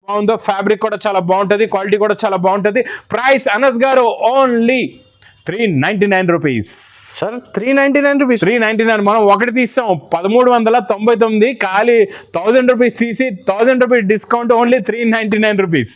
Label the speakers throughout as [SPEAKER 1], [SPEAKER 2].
[SPEAKER 1] బాగుందో, ఫ్యాబ్రిక్ కూడా చాలా బాగుంటది, క్వాలిటీ కూడా చాలా బాగుంటది. ప్రైస్ అనస్ గారు ఓన్లీ 399 రూపీస్
[SPEAKER 2] సార్. 399 రూపీస్.
[SPEAKER 1] 399 మనం ఒకటి తీసాం 1399, ఖాళీ 1000 రూపీస్ తీసి 1000 rupees discount, only 399 rupees.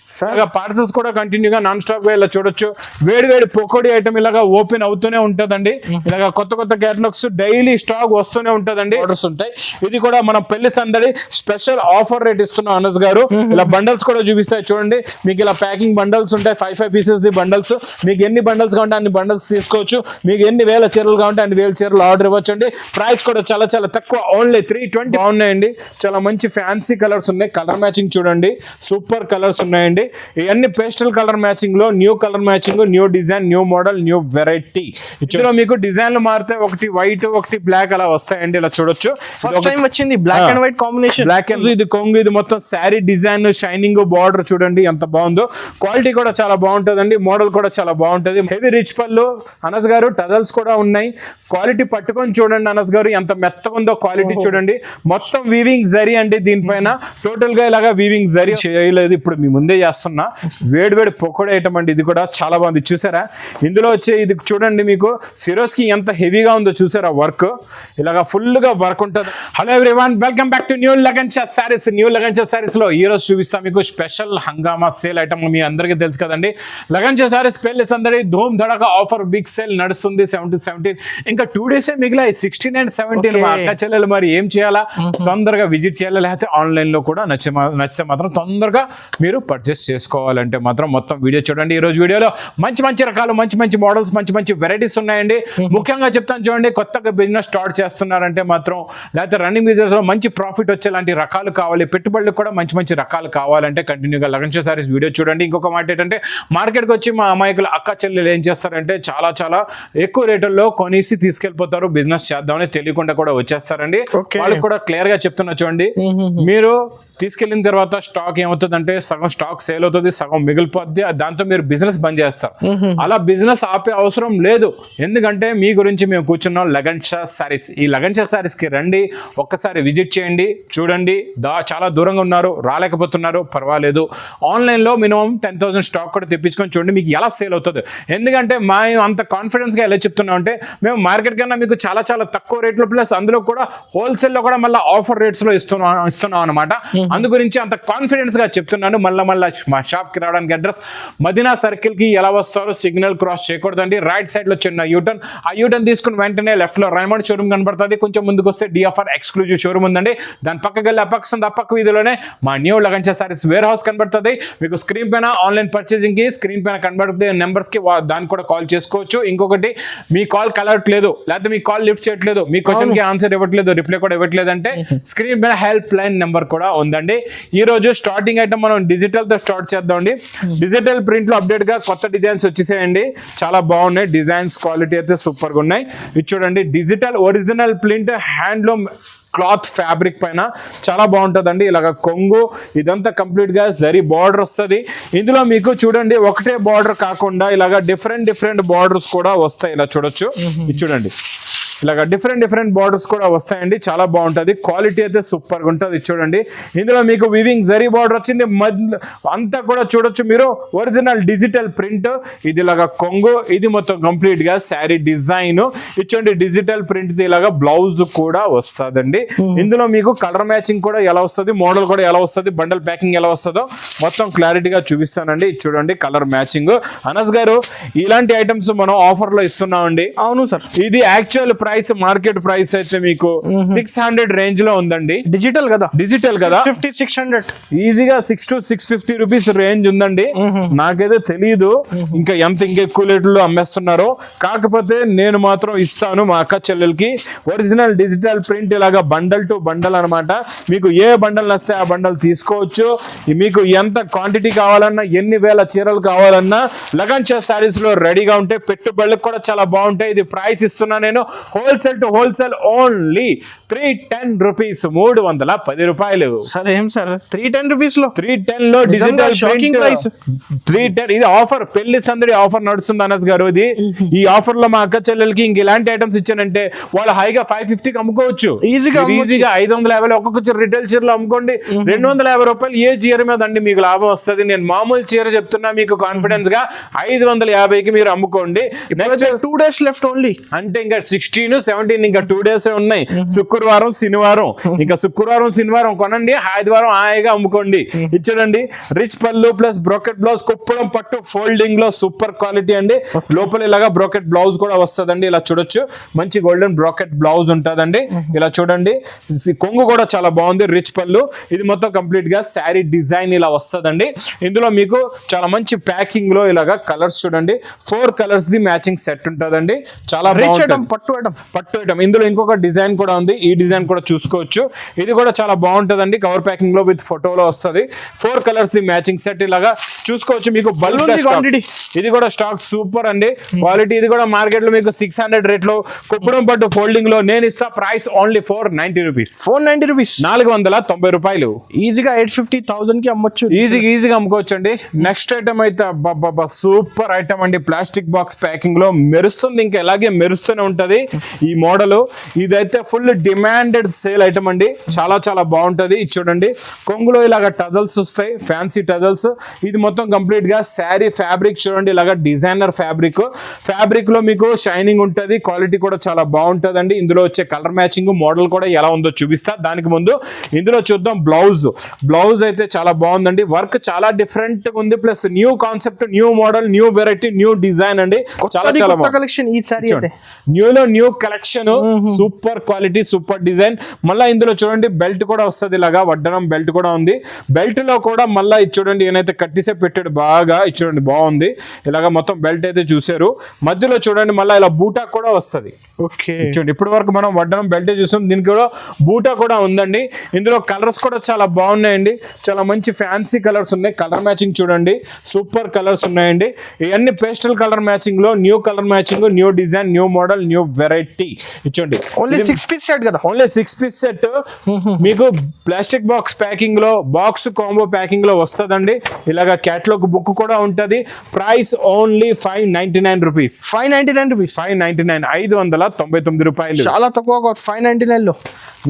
[SPEAKER 1] Parcels కూడా కంటిన్యూగా నాన్ స్టాప్ గా ఇలా చూడొచ్చు. వేడి వేడి పకోడీ ఐటమ్ ఇలాగా ఓపెన్ అవుతూనే ఉంటదండి. ఇలాగా కొత్త కొత్త క్యాటలాగ్స్ డైలీ స్టాక్ వస్తూనే ఉంటదండి. ఆర్డర్స్ ఉంటాయి. ఇది కూడా మనం పెళ్లి సందడి స్పెషల్ ఆఫర్ రేట్ ఇస్తున్నాం అనస్ గారు. ఇలా బండల్స్ కూడా చూపిస్తాయి చూడండి. మీకు ఇలా ప్యాకింగ్ బండల్స్ ఉంటాయి, 5 పీసెస్ ది బండల్స్. మీకు ఎన్ని బండల్స్ కావాలంటే అన్ని బండల్స్ తీసుకోవచ్చు. మీకు ఎన్ని వేల చీరలు కావాలంటే అన్ని వేల చీరలు ఆర్డర్ ఇవ్వచ్చండి. ప్రైస్ కూడా చాలా చాలా తక్కువ, ఓన్లీ 320. బాగున్నాయండి, చాలా మంచి ఫ్యాన్సీ కలర్స్ ఉన్నాయి. కలర్ మ్యాచింగ్ చూడండి, సూపర్ కలర్స్ ఉన్నాయండి. ఇవన్నీ పేస్టల్ కలర్ మ్యాచింగ్ లో new colour matching, new design, new model, new variety. ఇందులో మీకు డిజైన్లు మారితే ఒకటి వైట్ ఒకటి బ్లాక్ అలా వస్తాయండి. ఇలా చూడొచ్చు.
[SPEAKER 2] వచ్చింది black and white combination.
[SPEAKER 1] Black and ఇది కొంగు, ఇది మొత్తం శారీ డిజైన్, షైనింగ్ బార్డర్ చూడండి ఎంత బాగుందో. క్వాలిటీ కూడా చాలా బాగుంటుందండి, మోడల్ కూడా చాలా బాగుంటది. హెవీ రిచ్ పళ్ళు అనస్ గారు. టజల్స్ కూడా ఉన్నాయి. క్వాలిటీ పట్టుకొని చూడండి అనస్ గారు, ఎంత మెత్తగా ఉందో క్వాలిటీ చూడండి. మొత్తం వీవింగ్ జరీ అండి. దీనిపైన టోటల్ గా ఇలాగా వీవింగ్ జరీ చేయలేదు, ఇప్పుడు మీ ముందే చేస్తున్నా. వేడి వేడి పకోడీ ఐటమ్ అండి. ఇది కూడా చాలా బాగుంది. చూసారా ఇందులో వచ్చే ఇది చూడండి, మీకు సిరోస్ కి ఎంత హెవీగా ఉందో చూసారా వర్క్. ఇలాగా ఫుల్ గా వర్క్ ఉంటుంది. Hello everyone, welcome back to new లగన్షా సారీస్. న్యూ లగన్షా సారీస్ లో ఈ రోజు చూపిస్తాం మీకు స్పెషల్ హంగామా సేల్ ఐటమ్. మీ అందరికీ తెలుసు కదండి, లగన్షా సారీస్ పెళ్లి సందడి ధూమ్ ధడక ఆఫర్ బిగ్ సేల్ నడుస్తుంది. 17 ఇంకా 2 డేసే మిగిలాయి. 16 and 17 మా అక్క చెల్లెలు మరి ఏం చేయాలా, తొందరగా విజిట్ చేయాలా, లేకపోతే ఆన్లైన్ లో కూడా నచ్చితే మాత్రం తొందరగా మీరు పర్చేస్ చేసుకోవాలంటే మాత్రం మొత్తం వీడియో చూడండి. ఈ రోజు వీడియోలో మంచి మంచి రకాలు, మంచి మంచి మోడల్స్, మంచి మంచి వెరైటీస్ ఉన్నాయండి. ముఖ్యంగా చెప్తాను చూడండి, కొత్తగా బిజినెస్ స్టార్ట్ చేస్తున్నారంటే మాత్రం, లేకపోతే రన్నింగ్ బిజినెస్ లో మంచి ప్రాఫిట్ వచ్చేలాంటి రకాలు కావాలి, పెట్టుబడులకు కూడా మంచి మంచి రకాలు కావాలంటే కంటిన్యూగా లగన్షా సారీస్ వీడియో చూడండి. ఇంకొక మాట ఏంటంటే, మార్కెట్కి వచ్చి మా అమాయకులు అక్క చెల్లెలు ఏం చేస్తారంటే చాలా చాలా ఎక్కువ రేటుల్లో కొనేసి తీసుకెళ్లిపోతారు. బిజినెస్ చేద్దామని తెలియకుండా కూడా వచ్చేస్తారండి. వాళ్ళకి కూడా క్లియర్ గా చెప్తున్నా చూడండి, మీరు తీసుకెళ్లిన తర్వాత స్టాక్ ఏమవుతుందంటే సగం స్టాక్ సేల్ అవుతుంది, సగం మిగిలిపోద్ది. దాంతో మీరు బిజినెస్ బంద్ చేస్తారు. అలా బిజినెస్ ఆపే అవసరం లేదు. ఎందుకంటే మీ గురించి మేము కూర్చున్నాం లగన్షా సారీస్. ఈ లగన్షా సారీస్ కి రండి, ఒక్కసారి విజిట్ చేయండి, చూడండి. చాలా దూరంగా ఉన్నారు, రాలేకపోతున్నారు, పర్వాలేదు. ఆన్లైన్ లో మినిమం 10,000 స్టాక్ కూడా తెప్పించుకొని చూడండి మీకు ఎలా సేల్ అవుతుంది. ఎందుకంటే మా అంత కాన్ఫిడెన్స్ గా ఎలా చెప్తున్నాం అంటే, మేము మార్కెట్ కన్నా మీకు చాలా చాలా తక్కువ రేట్లో, ప్లస్ అందులో కూడా హోల్సేల్ లో కూడా మళ్ళీ ఆఫర్ రేట్స్ లో ఇస్తున్నాం అనమాట. అందు గురించి అంత కాన్ఫిడెన్స్ గా చెప్తున్నాను. మళ్ళీ మా షాప్ కి రావడానికి అడ్రస్ మదీనా సర్కిల్ కి ఎలా వస్తారో సిగ్నల్ క్రాస్ చేయకూడదండి. రైట్ సైడ్ లో చిన్న యూటర్న్, ఆ యూటర్న్ తీసుకుని వెంటనే లెఫ్ట్ లో రైమండ్ షోరూమ్ కనబడుతుంది. కొంచెం ముందుకు వస్తే డిఎఫ్ఆర్ ఎక్స్క్లూజివ్ షోరూమ్ ఉందండి. దాని పక్కకి వెళ్ళి అపక్క వీధిలోనే మా న్యూ లగన్షా సారీస్ వేర్ హౌస్ కనబడుతుంది. మీకు స్క్రీన్ పైన ఆన్లైన్ పర్చేసింగ్ కి స్క్రీన్ పైన కనబడుతుంది నెంబర్స్ కి, దాన్ని కూడా కాల్ చేసుకోవచ్చు. ఇంకొకటి, మీ కాల్ కలవట్లేదు, లేకపోతే మీ కాల్ లిఫ్ట్ చేయట్లేదు, మీ క్వశ్చన్ కి ఆన్సర్ ఇవ్వట్లేదు, రిప్లై కూడా ఇవ్వట్లేదు అంటే స్క్రీన్ పైన హెల్ప్ లైన్ నెంబర్ కూడా ఉందండి. ఈ రోజు స్టార్టింగ్ ఐటమ్ మనం డిజిటల్ తో స్టార్ట్ చేద్దామండి. డిజిటల్ ప్రింట్ లో అప్డేట్ గా కొత్త డిజైన్స్ వచ్చేసాయండి. చాలా బాగున్నాయి డిజైన్స్, క్వాలిటీ అయితే సూపర్ గా ఉన్నాయి. ఇది చూడండి, digital original print handloom cloth fabric పైన చాలా బాగుంటుందండి. ఇలాగ కొంగు ఇదంతా కంప్లీట్ గా జరీ బార్డర్ వస్తుంది. ఇందులో మీకు చూడండి, ఒకటే బార్డర్ కాకుండా ఇలాగ డిఫరెంట్ బార్డర్స్ కూడా వస్తాయి. ఇలా చూడొచ్చు, ఇది చూడండి, ఇలాగ డిఫరెంట్ బార్డర్స్ కూడా వస్తాయండి. చాలా బాగుంటుంది, క్వాలిటీ అయితే సూపర్ గా ఉంటుంది. చూడండి, ఇందులో మీకు వివింగ్ జరీ బార్డర్ వచ్చింది. అంతా కూడా చూడొచ్చు మీరు, ఒరిజినల్ డిజిటల్ ప్రింట్. ఇది ఇలాగా కొంగు, ఇది మొత్తం కంప్లీట్ గా శారీ డిజైన్. ఇచ్చండి డిజిటల్ ప్రింట్, ఇలాగా బ్లౌజ్ కూడా వస్తుందండి. ఇందులో మీకు కలర్ మ్యాచింగ్ కూడా ఎలా వస్తుంది, మోడల్ కూడా ఎలా వస్తుంది, బండల్ ప్యాకింగ్ ఎలా వస్తుందో మొత్తం క్లారిటీగా చూపిస్తానండి. చూడండి కలర్ మ్యాచింగ్. అనస్ గారు, ఇలాంటి ఐటమ్స్ మనం ఆఫర్ లో ఇస్తున్నామండి.
[SPEAKER 2] అవును సార్.
[SPEAKER 1] ఇది యాక్చువల్ ప్రైస్, మార్కెట్ ప్రైస్ అయితే మీకు 600 రేంజ్ లో ఉందండి.
[SPEAKER 2] డిజిటల్ కదా, 600
[SPEAKER 1] ఈజీగా 6 to 650 రూపీస్ రేంజ్ ఉందండి. నాకైతే తెలియదు ఇంకా ఎక్కువ రేట్లో అమ్మేస్తున్నారో. కాకపోతే నేను మాత్రం ఇస్తాను మా అక్క చెల్లెలకి. ఒరిజినల్ డిజిటల్ ప్రింట్, ఇలాగా బండల్ టు బండల్ అనమాట. మీకు ఏ బండల్ నస్తే ఆ బండల్ తీసుకోవచ్చు. మీకు ఎంత క్వాంటిటీ కావాలన్నా, ఎన్ని వేల చీరలు కావాలన్నా లగన్షా సారీస్ లో రెడీగా ఉంటే పెట్టుబడులకు కూడా చాలా బాగుంటాయి. ఇది ప్రైస్ ఇస్తున్నా నేను wholesale to wholesale only 310 rupees, 310 రూపాయలు.
[SPEAKER 2] సార్ ఏం సార్ 310 రూపీస్ లో
[SPEAKER 1] 310 లో డిజిటల్
[SPEAKER 2] షాకింగ్ ప్రైస్.
[SPEAKER 1] 310 ఇది ఆఫర్, పెళ్లి సందడి ఆఫర్ నడుస్తుంది అనస్ గారు. ఇది ఈ ఆఫర్ లో మా అక్క చెల్లెలకి ఇంక ఇలాంటి ఐటమ్స్ ఇచ్చానంటే వాళ్ళు హైగా 550కి అమ్ముకోవచ్చు ఈజీగా. 550 ఒక్కొక్క రిటైల్ చీరలో అమ్ముకోండి. 250 రూపాయలు ఏ చీర మీద అండి మీకు లాభం వస్తుంది. నేను మామూలు చీర చెప్తున్నా మీకు కాన్ఫిడెన్స్ గా 550కి మీరు అమ్ముకోండి. నెక్స్ట్
[SPEAKER 2] 2 days లెఫ్ట్ ఓన్లీ,
[SPEAKER 1] అంటే ఇంకా 16, 17 ఇంకా 2 days ఉన్నాయి. శుక్రవారం శనివారం, ఇంకా శుక్రవారం శనివారం కొనండి, ఆదివారం హాయిగా అమ్ముకోండి. ఇచ్చాడండి రిచ్ పళ్ళు ప్లస్ బ్రోకెట్ బ్లౌజ్, కుప్పడం పట్టు ఫోల్డింగ్ లో సూపర్ క్వాలిటీ అండి. లోపల ఇలాగా బ్రోకెట్ బ్లౌజ్ కూడా వస్తుందండి. ఇలా చూడొచ్చు, మంచి గోల్డెన్ బ్రోకెట్ బ్లౌజ్ ఉంటుందండి. ఇలా చూడండి, కొంగు కూడా చాలా బాగుంది. రిచ్ పళ్ళు, ఇది మొత్తం కంప్లీట్ గా శారీ డిజైన్ ఇలా వస్తుందండి. ఇందులో మీకు చాలా మంచి ప్యాకింగ్ లో ఇలాగా కలర్స్ చూడండి, 4 కలర్స్ ది మ్యాచింగ్ సెట్ ఉంటుందండి. చాలా పట్టు ఐటమ్. ఇందులో ఇంకొక డిజైన్ కూడా ఉంది, ఈ డిజైన్ కూడా చూసుకోవచ్చు. ఇది కూడా చాలా బాగుంటుందండి. కవర్ ప్యాకింగ్ లో విత్ ఫోటోలో వస్తుంది. 4 కలర్స్ ది మ్యాచింగ్ సెట్ ఇలాగా చూసుకోవచ్చు. మీకు బల్క్ క్వాంటిటీ, ఇది కూడా స్టాక్ సూపర్ అండి క్వాలిటీ. ఇది కూడా మార్కెట్ లో మీకు 600 రేట్ లో కుప్పడం పట్టు ఫోల్డింగ్ లో నేను ఇస్తా. ప్రైస్ ఓన్లీ 490 రూపీస్, 490 రూపాయలు.
[SPEAKER 2] ఈజీగా 850,000 కి అమ్మొచ్చు.
[SPEAKER 1] ఈజీగా అమ్ముకోవచ్చు అండి. నెక్స్ట్ ఐటమ్ అయితే సూపర్ ఐటమ్ అండి. ప్లాస్టిక్ బాక్స్ ప్యాకింగ్ లో మెరుస్తుంది, ఇంకా ఎలాగే మెరుస్తూనే ఉంటది ఈ మోడల్. ఇదైతే ఫుల్ డిమాండెడ్ సేల్ ఐటమ్ అండి. చాలా చాలా బాగుంటది. ఇది చూడండి, కొంగులో ఇలాగ టజల్స్ వస్తాయి, ఫ్యాన్సీ టజల్స్. ఇది మొత్తం కంప్లీట్ గా శారీ ఫ్యాబ్రిక్ చూడండి, ఇలాగ డిజైనర్ ఫ్యాబ్రిక్ లో మీకు షైనింగ్ ఉంటది. క్వాలిటీ కూడా చాలా బాగుంటదండి. ఇందులో వచ్చే కలర్ మ్యాచింగ్ మోడల్ కూడా ఎలా ఉందో చూపిస్తా. దానికి ముందు ఇందులో చూద్దాం బ్లౌజ్ అయితే చాలా బాగుందండి. వర్క్ చాలా డిఫరెంట్ గా ఉంది, plus new concept, new model, new variety, new design అండి. చాలా చాలా
[SPEAKER 2] కలెక్షన్ ఈ సారీ అయితే
[SPEAKER 1] new collection, super quality, super design. మళ్ళీ ఇందులో చూడండి బెల్ట్ కూడా వస్తుంది, ఇలాగా వడ్డనం బెల్ట్ కూడా ఉంది. బెల్ట్ లో కూడా మళ్ళీ ఇది చూడండి, ఏనైతే కట్టిసే పెట్టాడు బాగా. ఇది చూడండి బాగుంది, ఇలాగా మొత్తం బెల్ట్ అయితే చూసారు. మధ్యలో చూడండి మళ్ళీ ఇలా బూటా కూడా వస్తుంది.
[SPEAKER 2] ఓకే
[SPEAKER 1] చూడండి, ఇప్పటి వరకు మనం వడ్డనం బెల్ట్ చూసాం, దీనికి కూడా బూటా కూడా ఉందండి. ఇందులో కలర్స్ కూడా చాలా బాగున్నాయండి. చాలా మంచి ఫ్యాన్సీ కలర్స్ ఉన్నాయి. కలర్ మ్యాచింగ్ చూడండి, సూపర్ కలర్స్ ఉన్నాయండి. ఇవన్నీ పేస్టల్ కలర్ మ్యాచింగ్ లో new colour matching, new design, new model, new variety. ఇచ్చండి
[SPEAKER 2] ఓన్లీ 6 పీస్ సెట్ కదా,
[SPEAKER 1] ఓన్లీ 6 పీస్ సెట్ మీకు ప్లాస్టిక్ బాక్స్ ప్యాకింగ్ లో, బాక్స్ కాంబో ప్యాకింగ్ లో వస్తుందండి. ఇలాగా క్యాటలాగ్ బుక్ కూడా ఉంటది. ప్రైస్ ఓన్లీ 599 రూపీస్, 599 రూపాయలు.
[SPEAKER 2] చాలా తక్కువ, 599 లో.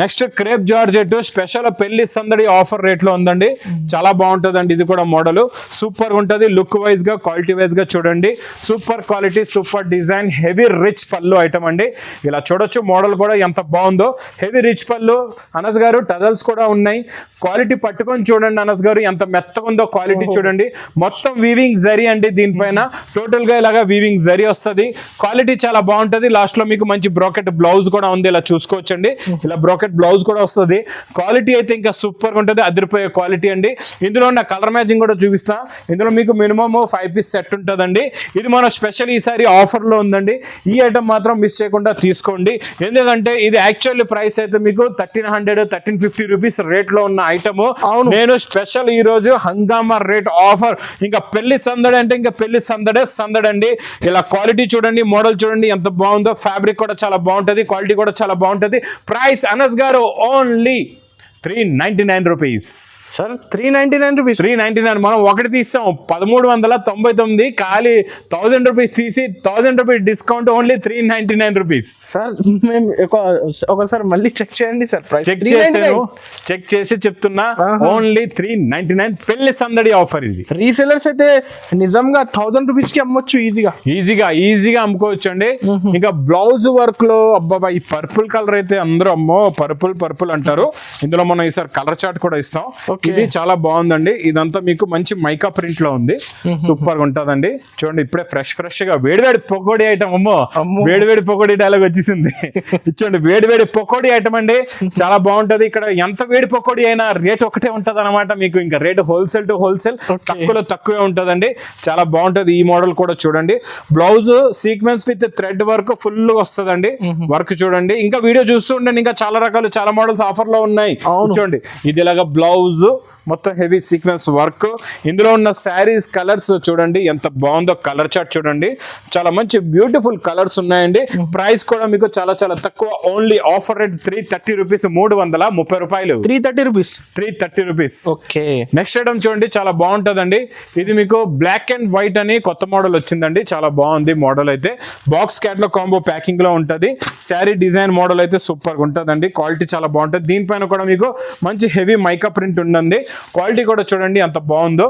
[SPEAKER 1] నెక్స్ట్ క్రేప్ జార్జెట్ స్పెషల్ పెళ్లి సందడి ఆఫర్ రేట్ లో ఉందండి. చాలా బాగుంటదండి. ఇది కూడా మోడల్ సూపర్ ఉంటది. లుక్ వైజ్ గా, క్వాలిటీ వైజ్ గా చూడండి, super quality, super design, heavy rich pallu item అండి. ఇలా చూడొచ్చు, మోడల్ కూడా ఎంత బాగుందో. హెవీ రిచ్ పళ్ళు అనస్ గారు, టజల్స్ కూడా ఉన్నాయి. క్వాలిటీ పట్టుకొని చూడండి అనస్ గారు, ఎంత మెత్తగా ఉందో క్వాలిటీ చూడండి. మొత్తం వీవింగ్ జరీ అండి. దీనిపైన టోటల్ గా ఇలాగా వీవింగ్ జరీ వస్తుంది. క్వాలిటీ చాలా బాగుంటది. లాస్ట్ లో మీకు మంచి బ్రోకెట్ బ్లౌజ్ కూడా ఉంది, ఇలా చూసుకోవచ్చండి. ఇలా బ్రోకెట్ బ్లౌజ్ కూడా వస్తుంది. క్వాలిటీ అయితే ఇంకా సూపర్ గా ఉంటుంది, అదిరిపోయే క్వాలిటీ అండి. ఇందులో ఉన్న కలర్ మ్యాచింగ్ కూడా చూపిస్తా. ఇందులో మీకు మినిమం 5 పీస్ సెట్ ఉంటుందండి. ఇది మన స్పెషల్ ఈసారి ఆఫర్ లో ఉందండి. ఈ ఐటమ్ మాత్రం మిస్ చేయకుండా తీసుకోండి. ఎందుకంటే ఇది యాక్చువల్లీ ప్రైస్ అయితే మీకు 1300, 1350 రూపీస్ రేట్ లో ఉన్న ఐటమ్. నేను స్పెషల్ ఈ రోజు హంగామా రేట్ ఆఫర్. ఇంకా పెళ్లి సందడి అంటే ఇంకా పెళ్లి సందడండి. ఇలా క్వాలిటీ చూడండి, మోడల్ చూడండి ఎంత బాగుందో. ఫ్యాబ్రిక్ కూడా చాలా బాగుంటది, క్వాలిటీ కూడా చాలా బాగుంటది. ప్రైస్ అనస్ గారు ఓన్లీ 399 రూపీస్.
[SPEAKER 2] Sir 399 rupees,
[SPEAKER 1] 399. మనం ఒకటి తీస్తాం 1399, ఖాళీ 1000 రూపీస్ తీసి 1000 rupees discount, only 399 rupees.
[SPEAKER 2] Sir మేము ఒకసారి మళ్ళీ చెక్ చేయండి సార్. ప్రైస్
[SPEAKER 1] చెక్ చేసి చెప్తున్నా, ఓన్లీ 399 పెళ్లి సందడి ఆఫర్. ఇది
[SPEAKER 2] రీసెలర్స్ అయితే నిజంగా 1000 రూపీస్ కి అమ్మొచ్చు
[SPEAKER 1] ఈజీగా అమ్ముకోవచ్చు అండి. ఇంకా బ్లౌజ్ వర్క్ లో అబ్బాబా, ఈ పర్పుల్ కలర్ అయితే అందరూ అమ్మో పర్పుల్ అంటారు. ఇందులో మనం ఈసారి కలర్ చార్ట్ కూడా ఇస్తాం. ఇది చాలా బాగుందండి. ఇదంతా మీకు మంచి మైకా ప్రింట్ లో ఉంది, సూపర్ గా ఉంటదండి. చూడండి, ఇప్పుడే ఫ్రెష్ గా వేడివేడి పకోడీ ఐటమ్. వేడివేడి పకోడీ డైలాగ్ వచ్చేసింది. చూడండి, వేడివేడి పకోడీ ఐటమ్ అండి. చాలా బాగుంటది. ఇక్కడ ఎంత వేడి పకోడీ అయినా రేట్ ఒకటే ఉంటది అనమాట. మీకు ఇంకా రేట్ హోల్సేల్ టు హోల్సేల్, తక్కువే ఉంటదండి. చాలా బాగుంటది. ఈ మోడల్ కూడా చూడండి, blouse sequence with thread work full వస్తుందండి. వర్క్ చూడండి, ఇంకా వీడియో చూస్తూ ఉండండి. ఇంకా చాలా రకాలు, చాలా మోడల్స్ ఆఫర్ లో ఉన్నాయి. చూడండి, ఇది ఇలాగా బ్లౌజ్ మొత్తం హెవీ సీక్వెన్స్ వర్క్. ఇందులో ఉన్న శారీస్ కలర్స్ చూడండి ఎంత బాగుందో, కలర్ చార్ట్ చూడండి, చాలా మంచి బ్యూటిఫుల్ కలర్స్ ఉన్నాయండి. ప్రైస్ కూడా మీకు చాలా చాలా తక్కువ, ఓన్లీ ఆఫర్ రేట్ 330 రూపీస్, 330 రూపాయలు,
[SPEAKER 2] 330 rupees,
[SPEAKER 1] 330 rupees.
[SPEAKER 2] Okay.
[SPEAKER 1] Next item చూడండి, చాలా బాగుంటుందండి. ఇది మీకు బ్లాక్ అండ్ వైట్ అని కొత్త మోడల్ వచ్చిందండి, చాలా బాగుంది మోడల్ అయితే. బాక్స్ క్యాట్లో కాంబో ప్యాకింగ్ లో ఉంటుంది. శారీ డిజైన్ మోడల్ అయితే సూపర్ గా ఉంటుందండి, క్వాలిటీ చాలా బాగుంటుంది. దీనిపైన కూడా మీకు మంచి హెవీ మైకా ప్రింట్ ఉందండి. క్వాలిటీ కూడా చూడండి ఎంత బాగుందో,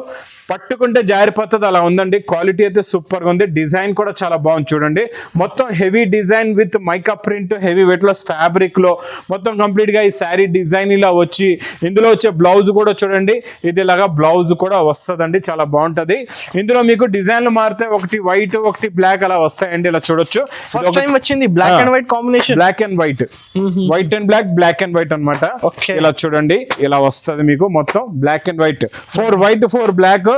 [SPEAKER 1] పట్టుకుంటే జారిపోతుంది అలా ఉందండి. క్వాలిటీ అయితే సూపర్ గా ఉంది. డిజైన్ కూడా చాలా బాగుంది చూడండి, మొత్తం heavy design with mica print, heavy weight less fabric లో మొత్తం కంప్లీట్ గా ఈ శారీ డిజైన్ ఇలా వచ్చి, ఇందులో వచ్చే బ్లౌజ్ కూడా చూడండి ఇది ఇలాగా బ్లౌజ్ కూడా వస్తుందండి, చాలా బాగుంటది. ఇందులో మీకు డిజైన్లు మారితే ఒకటి వైట్ ఒకటి బ్లాక్ అలా వస్తాయండి, ఇలా చూడొచ్చు.
[SPEAKER 2] ఫస్ట్ టైం వచ్చింది black and white combination,
[SPEAKER 1] black and white, white and black, black and white అన్నమాట. ఇలా చూడండి ఇలా వస్తుంది మీకు మొత్తం black and white, 4 white 4 black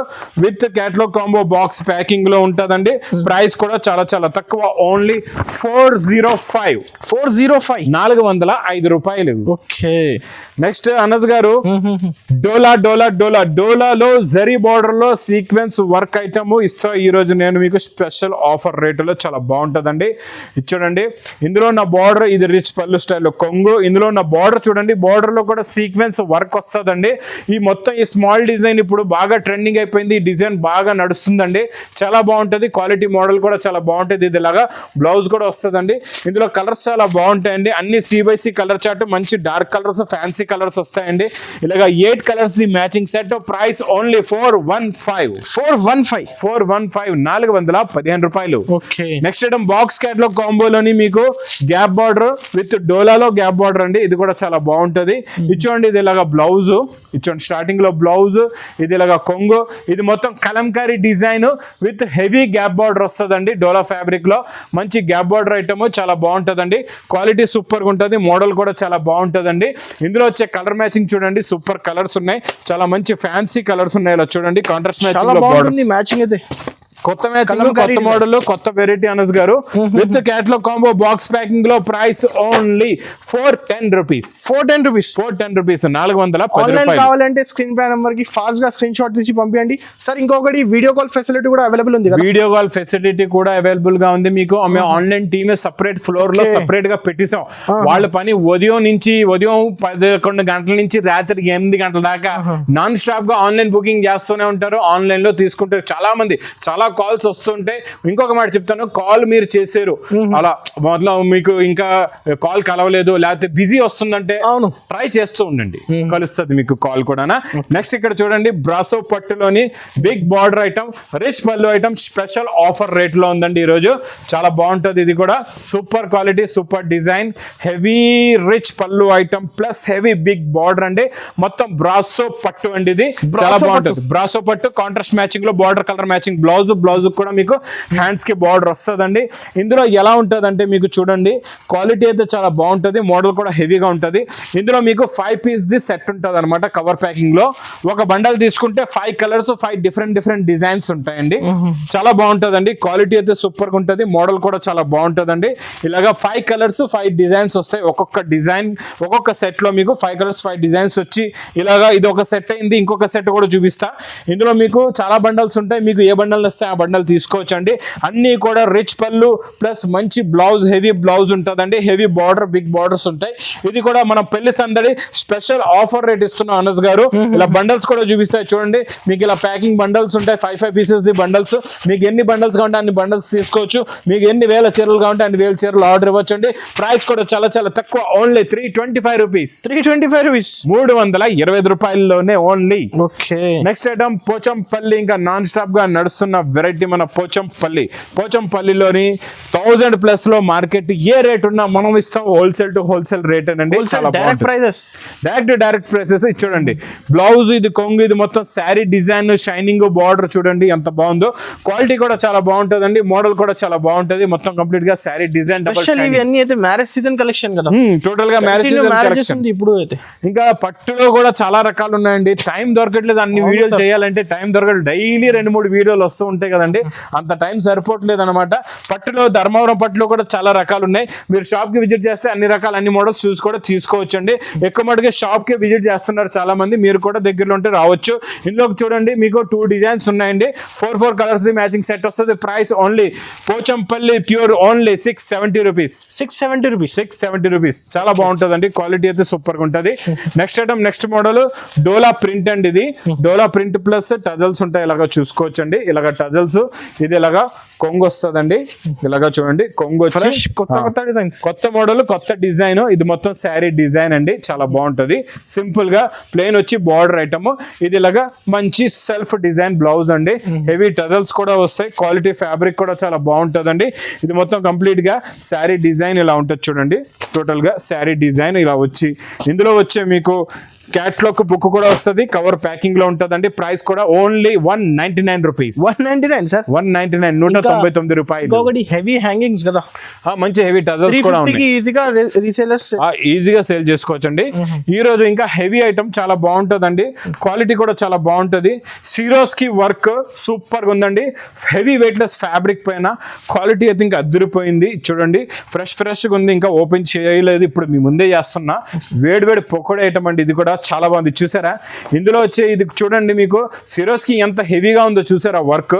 [SPEAKER 1] with catalogue combo box packing లో ఉంటదండి. ప్రైస్ కూడా చాలా చాలా తక్కువ, ఓన్లీ 405, 405 రూపాయలు.
[SPEAKER 2] ఓకే.
[SPEAKER 1] నెక్స్ట్ అనస్ గారు, డోలా డోలా డోలా డోలాలో జరీ బార్డర్ లో సీక్వెన్స్ వర్క్ ఐటమ్ ఇస్తా ఈ రోజు నేను మీకు స్పెషల్ ఆఫర్ రేటులో, చాలా బాగుంటదండి. ఇది చూడండి, ఇందులో ఉన్న బార్డర్ ఇది రిచ్ పళ్ళు స్టైల్ కొంగు, ఇందులో ఉన్న బార్డర్ చూడండి, బార్డర్ లో కూడా సీక్వెన్స్ వర్క్ వస్తుందండి. ఈ మొత్తం ఈ స్మాల్ డిజైన్ ఇప్పుడు బాగా ట్రెండింగ్ అయిపోయింది, ఈ డిజైన్ బాగా నడుస్తుందండి, చాలా బాగుంటది. క్వాలిటీ మోడల్ కూడా చాలా బాగుంటది. ఇది ఇలాగా బ్లౌజ్ కూడా వస్తుందండి. ఇందులో కలర్స్ చాలా బాగుంటాయండి, అన్ని C/C కలర్ చార్ట్, మంచి డార్క్ కలర్స్, ఫ్యాన్సీ కలర్స్ వస్తాయండి. ఇలాగా 8 colours the matching set. Price only 415, 415 రూపాయలు.
[SPEAKER 2] Okay.
[SPEAKER 1] Next item box catalogue కాంబోలోని మీకు గ్యాప్ బార్డర్ విత్ డోలాలో గ్యాప్ బార్డర్ అండి, ఇది కూడా చాలా బాగుంటది. ఇచ్చోండి ఇది ఇలాగా బ్లౌజ్, ఇచ్చోండి స్టార్టింగ్ లో బ్లౌజ్, ఇది ఇలాగా కొంగు, ఇది మొత్తం Kalamkari design with heavy gap border వస్తుందండి. డోలా ఫ్యాబ్రిక్ లో మంచి గ్యాప్ బార్డర్ ఐటమ్, చాలా బాగుంటదండి. క్వాలిటీ సూపర్ గా ఉంటది, మోడల్ కూడా చాలా బాగుంటదండి. ఇందులో వచ్చే కలర్ మ్యాచింగ్ చూడండి, సూపర్ కలర్స్ ఉన్నాయి, చాలా మంచి ఫ్యాన్సీ కలర్స్ ఉన్నాయి. ఇలా చూడండి కాంట్రాస్ట్ మ్యాచింగ్ లో బార్డర్,
[SPEAKER 2] మ్యాచింగ్ అయితే
[SPEAKER 1] కొత్త మ్యాచింగ్, కొత్త మోడల్, కొత్త వెరైటీ అనస్ గారు. With catalogue combo box packing లో ప్రైస్ ఓన్లీ 410 రూపీస్, 410 రూపీస్, 410 రూపాయలు.
[SPEAKER 2] కావాలంటే స్క్రీన్ పై నంబర్ కి ఫాస్ట్ గా స్క్రీన్ షాట్ తీసి పంపించండి సార్. ఇంకొకటి వీడియో కాల్ ఫెసిలిటీ కూడా అవైలబుల్ ఉంది కదా? వీడియో కాల్ ఫెసిలిటీ కూడా అవైలబుల్ గా ఉంది మీకు. ఆన్లైన్ టీమే సెపరేట్ ఫ్లోర్ లో సెపరేట్ గా పెట్టేసాం. వాళ్ళ పని ఉదయం 11 గంటల నుంచి రాత్రి 8 గంటల దాకా నాన్ స్టాప్ గా ఆన్లైన్ బుకింగ్ చేస్తూనే ఉంటారు, ఆన్లైన్ లో తీసుకుంటారు. చాలా మంది చాలా కాల్స్ వస్తుంటే, ఇంకొక మాట చెప్తాను, కాల్ మీరు చేశారు అలా మొదలు మీకు ఇంకా కాల్ కలవలేదు లేకపోతే బిజీ వస్తుందంటే ట్రై చేస్తూ ఉండండి, కలుస్తుంది మీకు కాల్ కూడా. నెక్స్ట్ ఇక్కడ చూడండి, బ్రాసో పట్టులోని big border item, rich pallu item, special offer rate లో ఉందండి ఈ రోజు, చాలా బాగుంటది. ఇది కూడా super quality, super design, heavy rich pallu item plus heavy big border అండి. మొత్తం బ్రాసో పట్టు అండి, ఇది చాలా బాగుంటుంది. బ్రాసో పట్టు కాంట్రాస్ట్ మ్యాచింగ్ లో బార్డర్ కలర్ మ్యాచింగ్ బ్లౌజ్ కూడా మీకు హ్యాండ్స్ కి బార్డర్ వస్తుందండి. ఇందులో ఎలా ఉంటుంది అంటే మీకు చూడండి, క్వాలిటీ అయితే చాలా బాగుంటుంది, మోడల్ కూడా హెవీగా ఉంటుంది. ఇందులో మీకు 5 పీస్ ది సెట్ ఉంటుంది అనమాట. కవర్ ప్యాకింగ్ లో ఒక బండల్ తీసుకుంటే 5 కలర్స్, 5 డిఫరెంట్ డిజైన్స్ ఉంటాయండి, చాలా బాగుంటుందండి. క్వాలిటీ అయితే సూపర్ గా ఉంటుంది, మోడల్ కూడా చాలా బాగుంటుందండి. ఇలాగా 5 కలర్స్ 5 డిజైన్స్ వస్తాయి. ఒక్కొక్క డిజైన్ ఒక్కొక్క సెట్ లో మీకు 5 కలర్స్ 5 డిజైన్స్ వచ్చి ఇలాగా ఇది ఒక సెట్ అయింది. ఇంకొక సెట్ కూడా చూపిస్తా. ఇందులో మీకు చాలా బండల్స్ ఉంటాయి, మీకు ఏ బండల్ వస్తే ఆ బండల్ తీసుకోవచ్చండి. అన్ని కూడా రిచ్ పళ్ళు ప్లస్ మంచి బ్లౌజ్, హెవీ బ్లౌజ్ ఉంటుందండి, హెవీ బార్డర్, బిగ్ బార్డర్స్ ఉంటాయి. ఇది కూడా మనం పెళ్లి సందడి స్పెషల్ ఆఫర్ రేట్ ఇస్తున్నాం అనస్ గారు. ఇలా బండల్స్ కూడా చూపిస్తాయి చూడండి, మీకు ఇలా ప్యాకింగ్ బండల్స్ ఉంటాయి, 5 పీసెస్ ది బండల్స్. మీకు ఎన్ని బండల్స్ కావాలంటే అన్ని బండల్స్ తీసుకోవచ్చు. మీకు ఎన్ని వేల చీరలు కావాలంటే అన్ని వేల చీరలు ఆర్డర్ ఇవ్వచ్చండి. ప్రైస్ కూడా చాలా చాలా తక్కువ, ఓన్లీ 325 రూపీస్, 325 రూపాయల్లోనే only. Okay. Next item Pochampally, ఇంకా నాన్ స్టాప్ గా నడుస్తున్న వెరైటీ మన పోచంపల్లిలోని 1000+ లో మార్కెట్ ఏ రేట్ ఉన్నా మనం ఇస్తాం, హోల్సేల్ టు హోల్సేల్ రేట్ అండి. డైరెక్ట్ ప్రైసెస్ చూడండి. బ్లౌజ్ ఇది కొంగు, ఇది మొత్తం శారీ డిజైన్, షైనింగ్ బార్డర్ చూడండి ఎంత బాగుందో. క్వాలిటీ కూడా చాలా బాగుంటుందండి, మోడల్ కూడా చాలా బాగుంటుంది. మొత్తం కంప్లీట్ గా sari design, marriage season collection కదా, టోటల్ గా మ్యారేజ్ సీజన్ కలెక్షన్. ఇప్పుడు అయితే ఇంకా పట్టులో కూడా చాలా రకాలు ఉన్నాయండి. టైం దొరకట్లేదు, అన్ని వీడియోలు చేయాలంటే టైం దొరకట్లేదు. డైలీ 2-3 వీడియోలు వస్తూ ఉంటాయి.
[SPEAKER 1] ఉంటాయి కదండి, అంత టైం సరిపోవట్లేదు అనమాట. పట్టులో ధర్మవరం పట్టులో కూడా చాలా రకాలు ఉన్నాయి. మీరు షాప్ కి విజిట్ చేస్తే అన్ని రకాల అన్ని మోడల్స్ చూసి కూడా తీసుకోవచ్చండి. ఎక్కువ మటుగా షాప్ కి విజిట్ చేస్తున్నారు చాలా మంది, మీరు కూడా దగ్గరలో ఉంటే రావచ్చు. ఇందులో చూడండి మీకు 2 డిజైన్స్ ఉన్నాయండి. 4 కలర్స్ ది మ్యాచింగ్ సెట్ వస్తుంది. Price only Pochampally pure only 670 rupees. 670 rupees. చాలా బాగుంటుందండి, క్వాలిటీ అయితే సూపర్ గా ఉంటుంది. నెక్స్ట్ ఐటమ్ నెక్స్ట్ మోడల్ డోలా ప్రింట్ అండి. ఇది డోలా ప్రింట్ ప్లస్ టజల్స్ ఉంటాయి, ఇలాగా చూసుకోవచ్చండి. ఇలాగ టజల్స్, ఇది ఇలాగా కొంగు వస్తుందండి. ఇలాగా చూడండి కొంగు వచ్చి కొత్త మోడల్ కొత్త డిజైన్. ఇది మొత్తం శారీ డిజైన్ అండి, చాలా బాగుంటది. సింపుల్ గా ప్లెయిన్ వచ్చి బార్డర్ ఐటమ్. ఇది ఇలాగా మంచి సెల్ఫ్ డిజైన్ బ్లౌజ్ అండి. హెవీ టజల్స్ కూడా వస్తాయి. క్వాలిటీ ఫ్యాబ్రిక్ కూడా చాలా బాగుంటదండి. ఇది మొత్తం కంప్లీట్ గా శారీ డిజైన్ ఇలా ఉంటుంది చూడండి. టోటల్ గా శారీ డిజైన్ ఇలా వచ్చి ఇందులో వచ్చే మీకు క్యాట్లాగ్ బుక్ కూడా వస్తుంది, కవర్ ప్యాకింగ్ లో ఉంటదండి. ప్రైస్ కూడా ఓన్లీ 199 రూపీస్.
[SPEAKER 2] 199 సార్,
[SPEAKER 1] 199 199 రూపాయలు.
[SPEAKER 2] ఇంకొకటి హెవీ హ్యాంగింగ్స్ కదా,
[SPEAKER 1] మంచి హెవీ టజల్స్ కూడా ఉన్నాయి.
[SPEAKER 2] ఈజీగా రీసేలర్స్
[SPEAKER 1] ఈజీగా సేల్ చేసుకోవచ్చండి. ఈ రోజు ఇంకా హెవీ ఐటమ్ చాలా బాగుంటదండి, క్వాలిటీ కూడా చాలా బాగుంటది. సిరోస్కి వర్క్ సూపర్ గా ఉందండి. హెవీ వెయిట్లెస్ ఫ్యాబ్రిక్ పైన క్వాలిటీ అయితే ఇంకా అదిరిపోయింది. చూడండి ఫ్రెష్ గా ఉంది, ఇంకా ఓపెన్ చేయలేదు, ఇప్పుడు మీ ముందే చేస్తున్నా. వేడి పొకోడా ఐటమ్ అండి. ఇది కూడా చాలా బాగుంది, చూసారా. ఇందులో వచ్చే ఇది చూడండి, మీకు సిరోస్కి ఎంత హెవీగా ఉందో చూసారా. వర్క్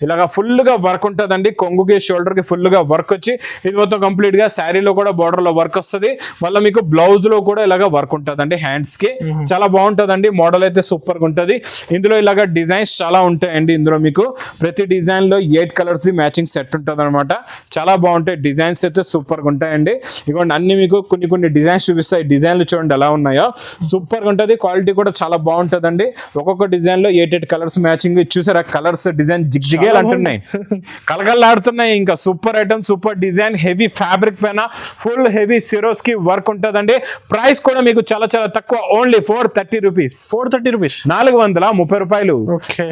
[SPEAKER 1] ఇలాగా ఫుల్ గా వర్క్ ఉంటుందండి. కొంగుకి షోల్డర్ కి ఫుల్ గా వర్క్ వచ్చి ఇది మొత్తం కంప్లీట్ గా శారీలో కూడా బార్డర్ లో వర్క్ వస్తుంది. మళ్ళీ మీకు బ్లౌజ్ లో కూడా ఇలాగా వర్క్ ఉంటుందండి. హ్యాండ్స్ కి చాలా బాగుంటుందండి. మోడల్ అయితే సూపర్ గా ఉంటుంది. ఇందులో ఇలాగా డిజైన్స్ చాలా ఉంటాయండి. ఇందులో మీకు ప్రతి డిజైన్ లో 8 కలర్స్ మ్యాచింగ్ సెట్ ఉంటుంది అనమాట. చాలా బాగుంటాయి డిజైన్స్ అయితే సూపర్ గా ఉంటాయండి. ఇదిగోండి అన్ని మీకు కొన్ని డిజైన్స్ చూపిస్తాయి. డిజైన్లు చూడండి ఎలా ఉన్నాయో, సూపర్ గా ఉంటుంది. క్వాలిటీ కూడా చాలా బాగుంటుందండి. ఒక్కొక్క డిజైన్ లో 8 కలర్స్ మ్యాచింగ్ చూసారా. కలర్స్ డిజైన్ జిగ్జిగేలు అంటున్నాయి, కలగల్లాడుతున్నాయి. ఇంకా super item, super design, heavy fabric పైన ఫుల్ హెవీ సిరోస్కి వర్క్ ఉంటుందండి. ప్రైస్ కూడా మీకు చాలా తక్కువ, ఓన్లీ 430 రూపీస్. 430 రూపాయలు.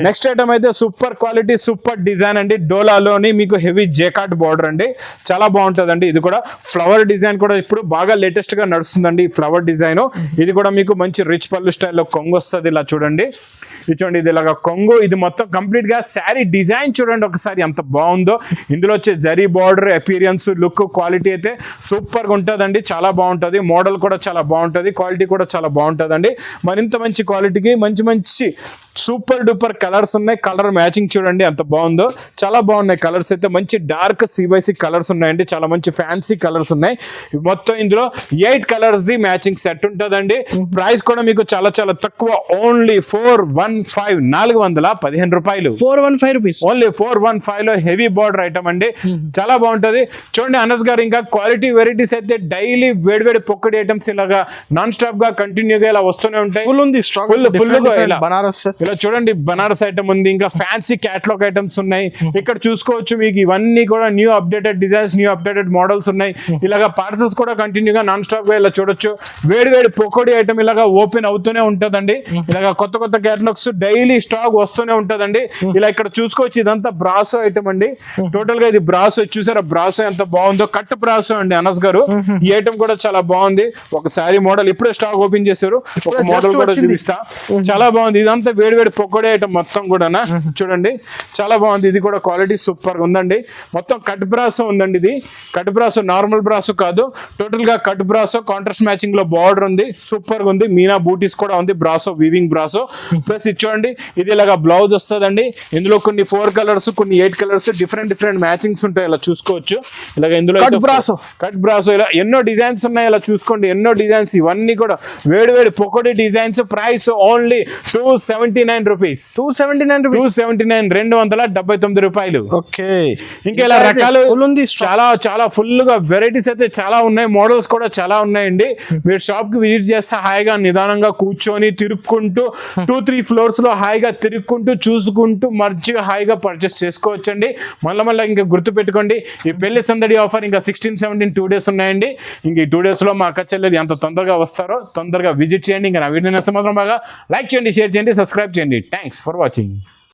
[SPEAKER 1] నెక్స్ట్ ఐటమ్ అయితే సూపర్ క్వాలిటీ సూపర్ డిజైన్ అండి. డోలాలోని మీకు హెవీ జేకాట్ బార్డర్ అండి, చాలా బాగుంటుందండి. ఇది కూడా ఫ్లవర్ డిజైన్ కూడా ఇప్పుడు బాగా లేటెస్ట్ గా నడుస్తుందండి. ఫ్లవర్ డిజైన్ ఇది కూడా మీకు మంచి రిచ్ పళ్ళు స్టైల్లో కొంగు వస్తుంది. ఇలా చూడండి, ఇది చూడండి, ఇది ఇలాగా కొంగు. ఇది మొత్తం కంప్లీట్ గా శారీ డిజైన్ చూడండి ఒకసారి ఎంత బాగుందో. ఇందులో వచ్చే zari border appearance look quality అయితే సూపర్ గా ఉంటుందండి. చాలా బాగుంటుంది. మోడల్ కూడా చాలా బాగుంటుంది. క్వాలిటీ కూడా చాలా బాగుంటుందండి. మరింత మంచి క్వాలిటీకి మంచి సూపర్ డూపర్ కలర్స్ ఉన్నాయి. కలర్ మ్యాచింగ్ చూడండి ఎంత బాగుందో, చాలా బాగున్నాయి కలర్స్ అయితే. మంచి డార్క్ CYC కలర్స్ ఉన్నాయండి, చాలా మంచి ఫ్యాన్సీ కలర్స్ ఉన్నాయి. మొత్తం ఇందులో 8 కలర్స్ ది మ్యాచింగ్ సెట్ ఉంటుందండి. ప్రైస్ కూడా మీకు చాలా తక్కువ, ఓన్లీ 415 రూపాయలు. 415 రూపీస్, ఓన్లీ 415 లో హెవీ బార్డర్ ఐటమ్ అండి. చాలా బాగుంటది. చూడండి అనస్ గారు, ఇంకా క్వాలిటీ వెరైటీస్ అయితే డైలీ వేడి పొక్కడి ఐటమ్స్ ఇలాగా నాన్ స్టాప్ గా కంటిన్యూగా ఇలా వస్తూనే ఉంటాయి.
[SPEAKER 2] ఫుల్ ఉంది స్టాక్,
[SPEAKER 1] ఫుల్
[SPEAKER 2] బనారస్
[SPEAKER 1] ఇలా చూడండి, బనారస్ ఐటమ్ ఉంది. ఇంకా ఫ్యాన్సీ క్యాట్లాగ్ ఐటమ్స్ ఉన్నాయి. ఇక్కడ చూసుకోవచ్చు మీకు ఇవన్నీ కూడా new updated designs, new updated models ఉన్నాయి. ఇలాగా పార్సల్స్ కూడా కంటిన్యూగా నాన్ స్టాప్ గా ఇలా చూడొచ్చు. వేడి పొకోడి ఐటమ్ ఇలాగా ఓపెన్ అవుతూనే ఉంటదండి. ఇలాగా కొత్త క్యాటలాగ్స్ డైలీ స్టాక్ వస్తూనే ఉంటదండి. ఇలా ఇక్కడ చూసుకోవచ్చు, ఇదంతా బ్రాసో ఐటమ్ అండి. టోటల్ గా ఇది బ్రాసో, చూసారా బ్రాసో ఎంత బాగుందో. కట్ బ్రాసో అండి అనస్ గారు. ఈ ఐటమ్ కూడా చాలా బాగుంది. ఒక శారీ మోడల్ ఇప్పుడే స్టాక్ ఓపెన్ చేశారు, ఒక మోడల్ కూడా చూపిస్తా. చాలా బాగుంది. ఇదంతా వేడి పొకోడి ఐటమ్ మొత్తం కూడా చూడండి, చాలా బాగుంది. ఇది కూడా క్వాలిటీ సూపర్ గా ఉందండి. మొత్తం కట్ బ్రాసో ఉందండి. ఇది కట్ బ్రాసో, నార్మల్ బ్రాసో కాదు. టోటల్ గా కట్ బ్రాసో, కాంట్రాస్ట్ మ్యాచింగ్ లో బార్డర్ ఉంది, సూపర్ గా ఉంది. మీనా బూటీస్ కూడా ఉంది. బ్రాసో వీవింగ్ బ్రాసో ప్లస్ ఇది చూడండి, ఇది ఇలాగా బ్లౌజ్ వస్తుందండి. ఇందులో కొన్ని 4 కలర్స్, కొన్ని 8 కలర్స్, డిఫరెంట్ మ్యాచింగ్స్ ఉంటాయి. ఇలా చూసుకోవచ్చు. ఇలాగ ఇందులో కట్ బ్రాసో ఇలా ఎన్నో డిజైన్స్ ఉన్నాయి. ఇలా చూసుకోండి, ఎన్నో డిజైన్స్. ఇవన్నీ కూడా వేడి పొకోడి డిజైన్స్. Price only 279 rupees. 279 రూపాయలు.
[SPEAKER 2] ఓకే,
[SPEAKER 1] ఇంకా ఇలా రకాలు చాలా ఫుల్ గా వెరైటీస్ అయితే చాలా ఉన్నాయి. మోడల్స్ కూడా చాలా ఉన్నాయండి. మీరు షాప్ కి విజిట్ చేస్తే హాయిగా నిదానంగా కూర్చొని తిరుక్కుంటూ 2-3 ఫ్లోర్స్ లో హాయిగా తిరుక్కుంటూ చూసుకుంటూ మంచిగా హాయిగా పర్చేస్ చేసుకోవచ్చండి. మళ్ళీ ఇంకా గుర్తు పెట్టుకోండి, ఈ పెళ్లి సందడి ఆఫర్ ఇంకా 16-17 2 days ఉన్నాయండి. ఇంక ఈ 2 days లో మా అక్క చెల్లెది ఎంత తొందరగా వస్తారో తొందరగా విజిట్ చేయండి. ఇంకా నా వీడియో నచ్చితే మాత్రం బాగా లైక్ చేయండి, షేర్ చేయండి, సబ్స్క్రైబ్ చేయండి. Thanks for watching.